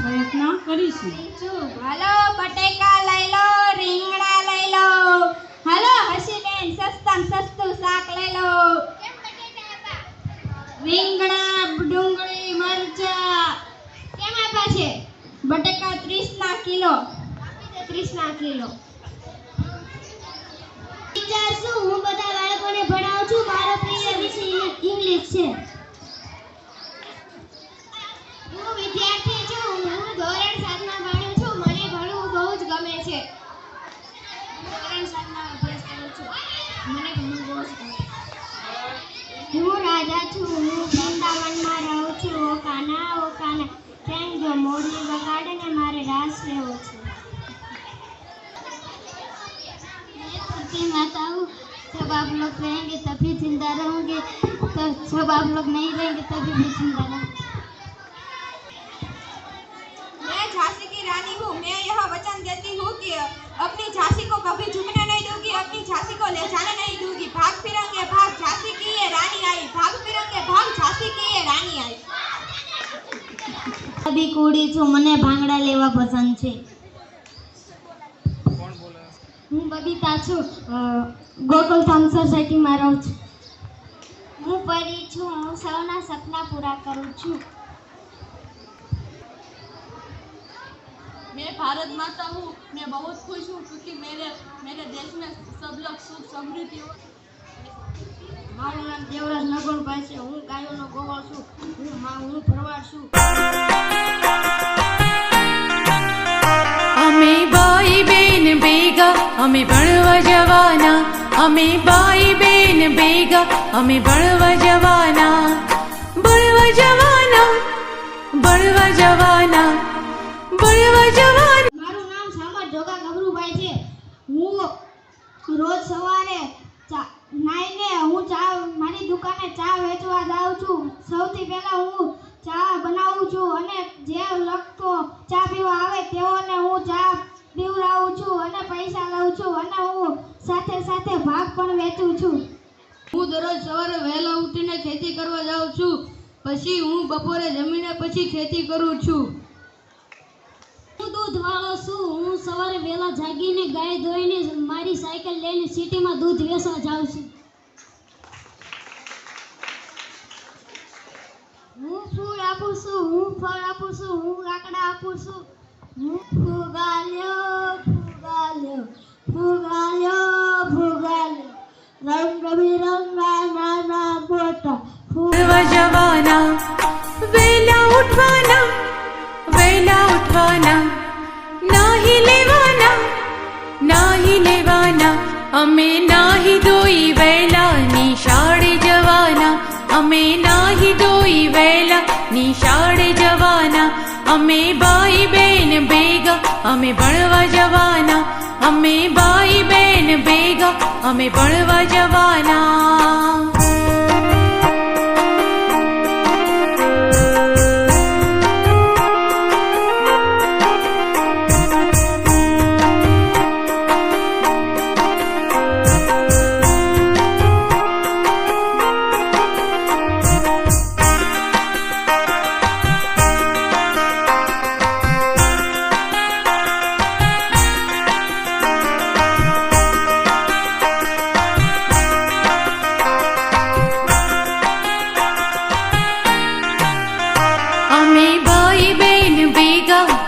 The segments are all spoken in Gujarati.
પ્રયત્ન કરીશું. હાલો બટેકા લઈ લો, રીંગણા લઈ લો. હાલો હસીબેન, સસ્તામાં સસ્તું શાક લઈ લો. રીંગણા, ડુંગળી, મરચા કેમ આપ્યા છે? બટેકા 30 ના કિલો. 30 ના કિલો. ટીચર, શું હું બધા બાળકોને ભણાવું છું? મારો પ્રિય વિષય ઇંગ્લિશ છે. હું વિદ્યાર્થી છું. હું ધોરણ 7 માં ભણું છું. મને ભણવું બહુ જ ગમે છે. ધોરણ 7 માં અભ્યાસ કરું છું. મને ભણવું બહુ જ ગમે છે. હું રાજા છું. હું વૃંદાવનમાં રહું છું. ઓ કાના, ઓ કાના, કેમ જો મોરલી વગાડે ને મારે રાસ લેવો છે. मैं माता हूँ. जब आप लोग रहेंगे तभी जिंदा रहोगे, तो जब आप लोग नहीं रहेंगे तभी भी जिंदा रहेंगे. मैं झांसी की रानी हूँ. मैं यह वचन देती हूँ कि अपनी झांसी को कभी झुकने नहीं दूंगी, अपनी झांसी को ले जाने नहीं दूंगी. भाग फिरंगे भाग, झांसी की ये रानी आई. भाग फिरंगे भाग, झांसी की ये रानी आई. अभी कूड़ी છું. મને ભાંગડા લેવા પસંદ છે. હું બબીતા છું. ગોકુલધામ સોસાયટીમાં રહું છું. હું પરી છું. હું સૌના સપના પૂરા કરું છું. मैं भारत माता हूँ. मैं बहुत खुश हूँ क्योंकि मेरे देश में सब लोग सुख समृद्धि हो. મારું નામ દેવરાજ નગણભાઈ છે. હું ગાયોનો ગોવાળ છું. હું ભરવાડ છું. અમે ભાઈ બેન ભેગા અમે ભણવા જવાના. અમે ભાઈ બેન ભેગા અમે ભણવા જવાના. ભણવા જવાના, ભણવા જવાના, ભણવા જવાના. મારું નામ સામર જોગા ગભરુભાઈ છે. હું રોજ સવારે નાઈને હું મારી દુકાને ચા વેચવા જાઉં છું. સૌથી પહેલા હું ચા બનાવું છું અને જે લોકો ચા પીવા આવે તેઓને હું ચા પીવડાવું છું અને પૈસા લઉં છું અને હું સાથે સાથે ભાગ પણ વેચું છું. હું દરરોજ સવારે વહેલા ઉઠીને ખેતી કરવા જાઉં છું. પછી હું બપોરે જમીને પછી ખેતી કરું છું. હું દૂધવાળો છું. હું સવારે વહેલા જાગીને ગાય ધોઈને મારી સાયકલ લઈને સિટીમાં દૂધ વેચવા જાઉં છું. હું ફૂલ આપું છું. હું ફળ આપું છું. હું લાકડા આપું છું. હું ફુગાલ્યો, ફુગાલ્યો, ફુગાલ્યો, ફુગાલ્યો, રંગબેરંગા નાના મોટા. ભણવા જવાના, વહેલા ઉઠવાના, વહેલા ઉઠવાના. નાહી લેવાના, નાહી લેવાના. અમે નાહી ધોઈ વહેલા નિશાળે જવાના. અમે નાહી ધોઈ વહેલા નિશાળે જવાના. અમે ભાઈ બેન ભેગા અમે ભણવા જવાના. અમે ભાઈ બેન ભેગા અમે ભણવા જવાના.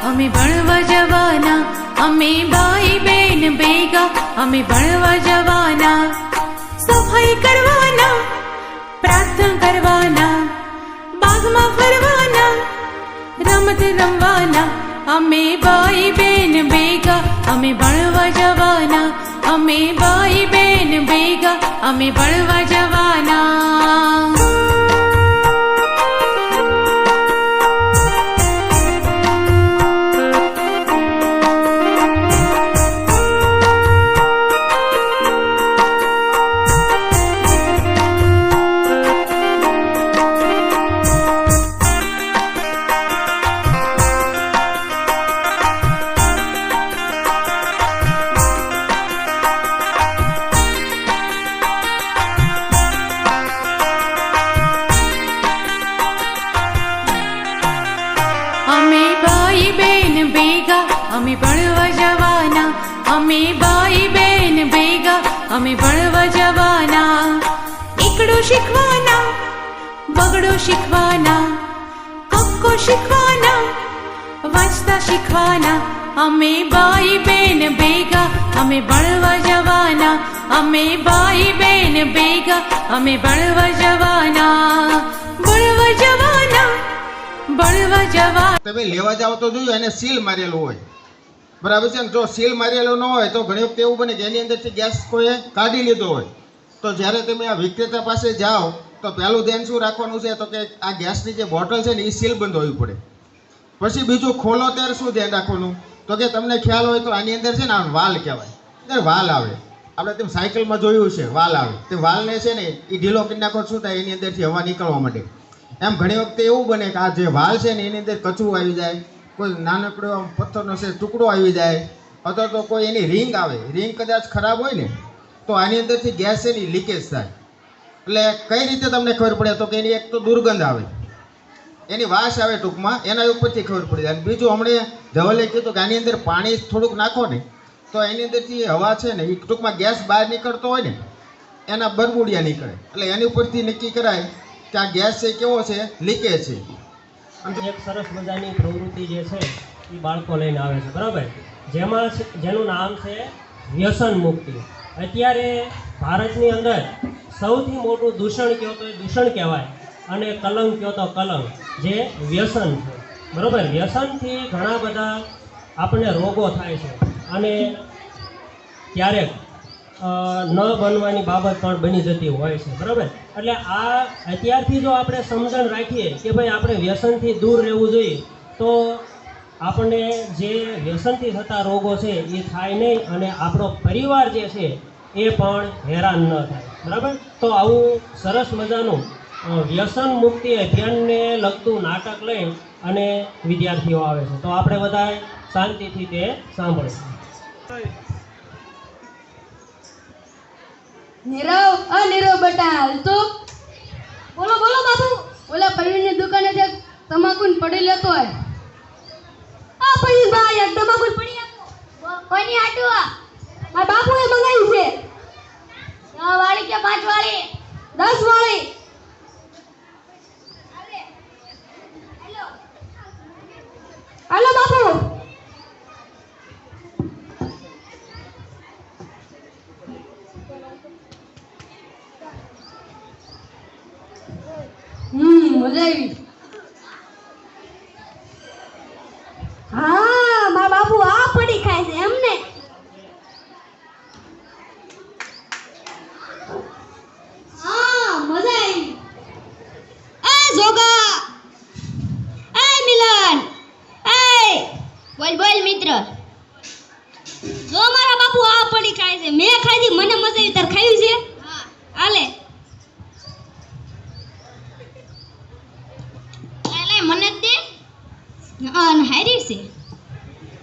અમે ભણવા જવાના. અમે ભાઈ બેન ભેગા અમે ભણવા જવાના. સફાઈ કરવાના, પ્રાર્થના કરવાના, બાગમાં ફરવાના, રમત રમવાના. અમે ભાઈ બેન ભેગા અમે ભણવા જવાના. અમે ભાઈ બેન ભેગા અમે ભણવા જવાના. અમે ભણવા જવાના, અમે ભાઈ બેન ભેગા અમે ભણવા જવાના. એકડું શીખવાના, બગડું શીખવાના, કક્કો શીખવાના, વાંચતા શીખવાના. અમે ભાઈ બેન ભેગા અમે ભણવા જવાના, અમે ભાઈ બેન ભેગા અમે ભણવા જવાના. ભણવા જવાના, ભણવા જવાના. તમે લેવા જાઓ તો જોયું એને સીલ મારેલું હોય, બરાબર છે ને. જો સીલ મારેલું ન હોય તો ઘણી વખત એવું બને કે એની અંદરથી ગેસ કોઈએ કાઢી લીધો હોય. તો જ્યારે તમે આ વિક્રેતા પાસે જાઓ તો પહેલું ધ્યાન શું રાખવાનું છે તો કે આ ગેસની જે બોટલ છે ને એ સીલ બંધ હોવી પડે. પછી બીજું ખોલો ત્યારે શું ધ્યાન રાખવાનું તો કે તમને ખ્યાલ હોય તો આની અંદર છે ને આ વાલ કહેવાય, અંદર વાલ આવે. આપણે તેમ સાયકલમાં જોયું છે વાલ આવે, તે વાલને છે ને એ ઢીલો કરી નાખો શું થાય એની અંદરથી હવા નીકળવા માંડે. એમ ઘણી વખતે એવું બને કે આ જે વાલ છે ને એની અંદર કચરું આવી જાય, કોઈ નાનકડો પથ્થરનો છે ટુકડો આવી જાય, અથવા તો કોઈ એની રિંગ આવે, રિંગ કદાચ ખરાબ હોય ને તો આની અંદરથી ગેસ છે ને લીકેજ થાય. એટલે કઈ રીતે તમને ખબર પડે તો કે એની એક તો દુર્ગંધ આવે, એની વાસ આવે ટૂંકમાં, એના ઉપરથી ખબર પડી જાય. અને બીજું હમણાં ધવલે કીધું કે આની અંદર પાણી થોડુંક નાખો ને તો એની અંદરથી હવા છે ને એ ટૂંકમાં ગેસ બહાર નીકળતો હોય ને એના બરબુડિયા નીકળે. એટલે એની ઉપરથી નક્કી કરાય કે આ ગેસ છે કેવો છે, લીકેજ છે. એક સરસ મજાની પ્રવૃત્તિ જે છે એ બાળકો લઈને આવે છે, બરાબર, જેનું નામ છે વ્યસન મુક્તિ. અત્યારે ભારતની અંદર સૌથી મોટું દૂષણ કહો તો એ દૂષણ કહેવાય અને કલંક કહો તો કલંક, જે વ્યસન છે, બરાબર. વ્યસનથી ઘણા બધા આપણને રોગો થાય છે અને ક્યારેક ન બનવાની બાબત પણ બની જતી હોય છે, બરાબર. એટલે આ અત્યારથી જો આપણે સમજણ રાખીએ કે ભાઈ આપણે વ્યસનથી દૂર રહેવું જોઈએ તો આપણને જે વ્યસનથી થતા રોગો છે એ થાય નહીં અને આપણો પરિવાર જે છે એ પણ હેરાન ન થાય, બરાબર. તો આવું સરસ મજાનું વ્યસન મુક્તિ અભિયાનને લગતું નાટક લઈ અને વિદ્યાર્થીઓ આવે છે, તો આપણે બધા શાંતિથી તે સાંભળીશું. નીરવ બેટા હાલ તો બોલો બોલો બાપુ. ઓલા પરવીનની દુકાને જે તમાકુ પડી લેતો હોય. આ પરવીન ભાઈ એક તમાકુ પડી આપો. કોની આટુ આ? મારા બાપુએ મંગાવી છે. 10 વાળી કે 5 વાળી? 10 વાળી. હાલો બાપુ. મજા આવી. હા મારા બાપુ આ પડી ખાય છે એમને. હા મજા આવી. એ જોગા, એ મિલન, એ બોલ બોલ મિત્ર. જો મારા બાપુ આ પડી ખાય છે, મેં ખાધી, મને મજા આવી, તાર ખાવી છે? હા આલે. મને જ દે. હારી છે.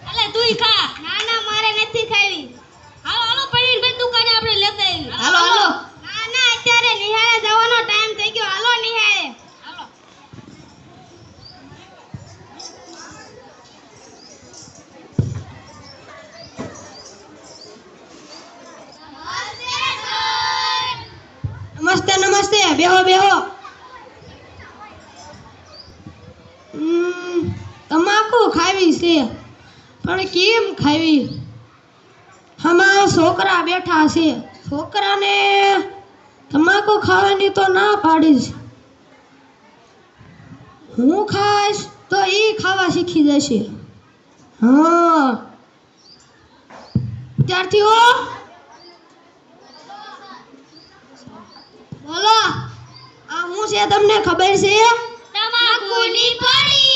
અલે તુંય ખા. ના ના મારે નથી ખાવી. હાલો હાલો પરવીનભાઈ દુકાને આપણે લેતા આવી. હાલો હાલો. ના ના અત્યારે નિહાળે જવાનો ટાઈમ થઈ ગયો. હાલો નિહાળે. હાલો. નમસ્તે નમસ્તે. બેહો બેહો. તમાકુ ખાવી છે પણ કેમ ખાવી? હમણાં છોકરા બેઠા છે, છોકરાને તમાકુ ખાવાની તો ના પાડીશ. હું ખાઈશ તો એ ખાવા શીખી જશે. હા વિદ્યાર્થીઓ બોલો, આ હું છે તમને ખબર છે? તમાકુની પડી.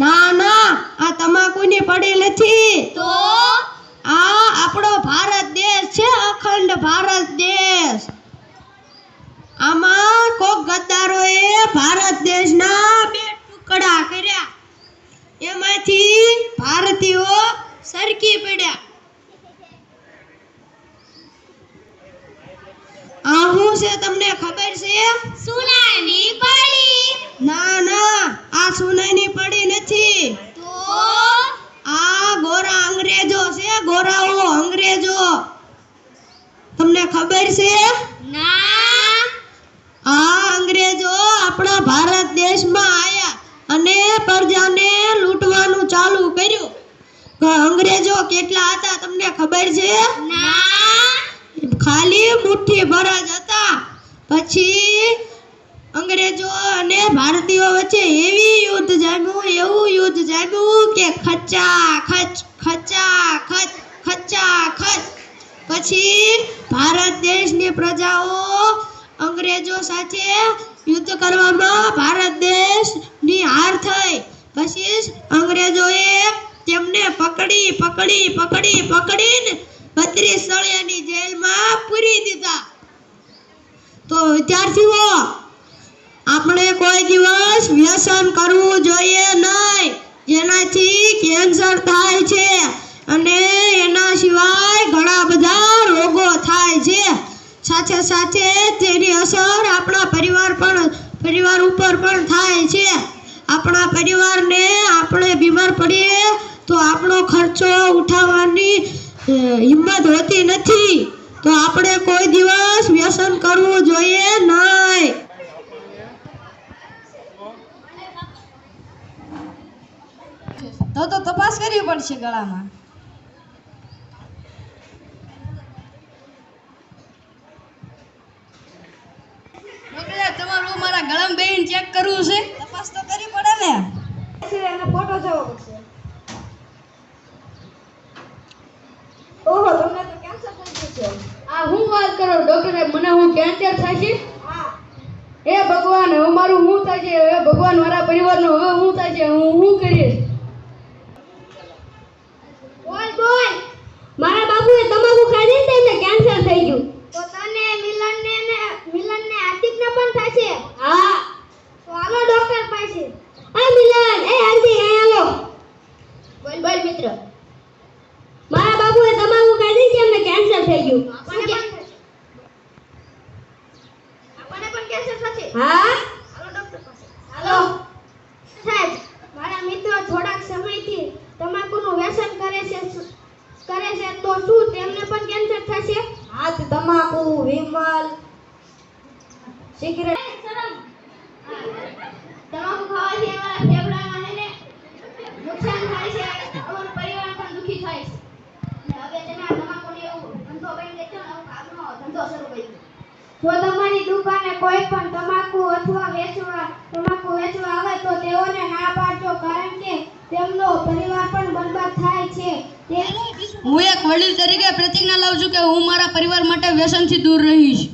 ના ના આ તમાકુની પડી નથી. તો આ આપણો ભારત દેશ છે, અખંડ ભારત દેશ. આમાં કોક ગદ્દારોએ ભારત દેશના 2 ટુકડા કર્યા, એમાંથી ભારતીયો સરકી પડ્યા. આ હું છે તમને ખબર છે? સોનાની પડી. ના ના આ સોનાની પડી નથી. તો ગોરાઓ અંગ્રેજો તમને ખબર છે? ના. આ અંગ્રેજો આપણા ભારત દેશમાં આયા અને પ્રજાને લૂંટવાનું ચાલુ કર્યું. અંગ્રેજો કેટલા હતા તમને ખબર છે? ના. ખાલી મુઠ્ઠી ભર જ હતા. પછી અંગ્રેજો અને ભારતીયો વચ્ચે એવું યુદ્ધ જામ્યું કે ખચા ખચ. પછી ભારત દેશની પ્રજાઓ અંગ્રેજો સાથે યુદ્ધ કરવામાં ભારત દેશની હાર થઈ. પછી અંગ્રેજોએ તેમને પકડીને 32 સળિયાની જેલમાં પૂરી દીધા. તો વિદ્યાર્થીઓ, આપણે કોઈ દિવસ વ્યસન કરવું જોઈએ નહીં, જેનાથી કેન્સર થાય છે અને એના સિવાય ઘણા બધા રોગો થાય છે. સાથે સાથે તેની અસર આપણા પરિવાર ઉપર પણ થાય છે. આપણા પરિવારને આપણે બીમાર પડીએ તો આપણો ખર્ચો ઉઠાવવાની હિંમત હોતી નથી. તો આપણે કોઈ દિવસ વ્યસન કરવું જોઈએ નહીં. તો તપાસ કરવી પડશે ગળામાં. ડોક્ટર, તમારું મારા ગળામાં બેહીને ચેક કરવું છે? તપાસ તો કરવી પડે ને. એનો ફોટો જોવો પડશે. ઓહો, તમને તો કેન્સર થઈ ગયું છે. આ હું વાત કરો ડોક્ટર? મને હું કેન્સર થાય છે? હા. હે ભગવાન, હવે મારું શું થાય છે? હે ભગવાન, મારા પરિવારનું હવે શું થાય છે? હું શું કરીશ? બોલ. મારા બાપુએ તમાકુ ખાધી ને તેમને કેન્સર થઈ ગયું. તો તને મિલનને હાર્દિકને પણ થશે. હા. તો હાલો ડોક્ટર પાસે. આ મિલન, એ હાર્દિક, અહીં આવો. બોલ મિત્ર. મારા બાપુએ તમાકુ ખાધી છે એમને કેન્સર થઈ ગયું. આપણને પણ કેન્સર થશે. હા. હાલો ડોક્ટર પાસે. હાલો. સાહેબ, મારા મિત્રો થોડાક સમયથી તમાકુનું વ્યસન કરે છે તો શું તેમને પણ કેન્સર થશે? હા, તમાકુ, વિમલ, સિગરેટ. તમાકુ ખાવાથી અમારા ફેફડામાં નુકસાન થાય છે. અમારો પરિવાર પણ દુખી થાય છે. અને હવે તમે આ તમાકુને એવું ધંધો બની દેજો ને, આગનો ધંધો શરૂ કરી દો. જો તમારી દુકાને કોઈ પણ તમાકુ વેચવા આવે તો તેઓને ના પાડજો, કારણ કે તેમનો પરિવાર પણ બરબાદ થાય છે. હું એક વડીલ તરીકે પ્રતિજ્ઞા લઉં છું કે હું મારા પરિવાર માટે વ્યસનથી દૂર રહીશ.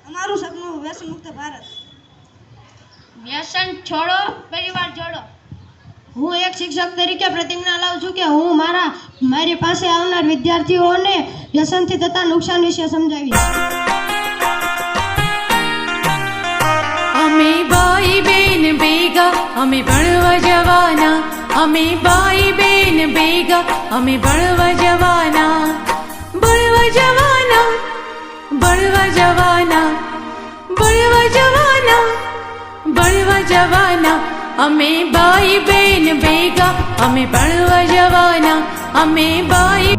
અમારું સપનું વ્યસન મુક્ત ભારત. વ્યસન છોડો, પરિવાર જોડો. હું એક શિક્ષક તરીકે પ્રતિજ્ઞા લઉં છું કે હું મારી પાસે આવનાર વિદ્યાર્થીઓને વ્યસનથી થતા નુકસાન વિશે સમજાવીશ. અમે ભાઈ બેન ભેગા અમે ભણવા જવાના. અમે ભાઈ બેન ભેગા અમે ભણવા જવાના. ભણવા જવાના, ભણવા જવાના, ભણવા જવાના, ભણવા જવાના. અમે ભાઈ બેન ભેગા અમે ભણવા જવાના. અમે ભાઈ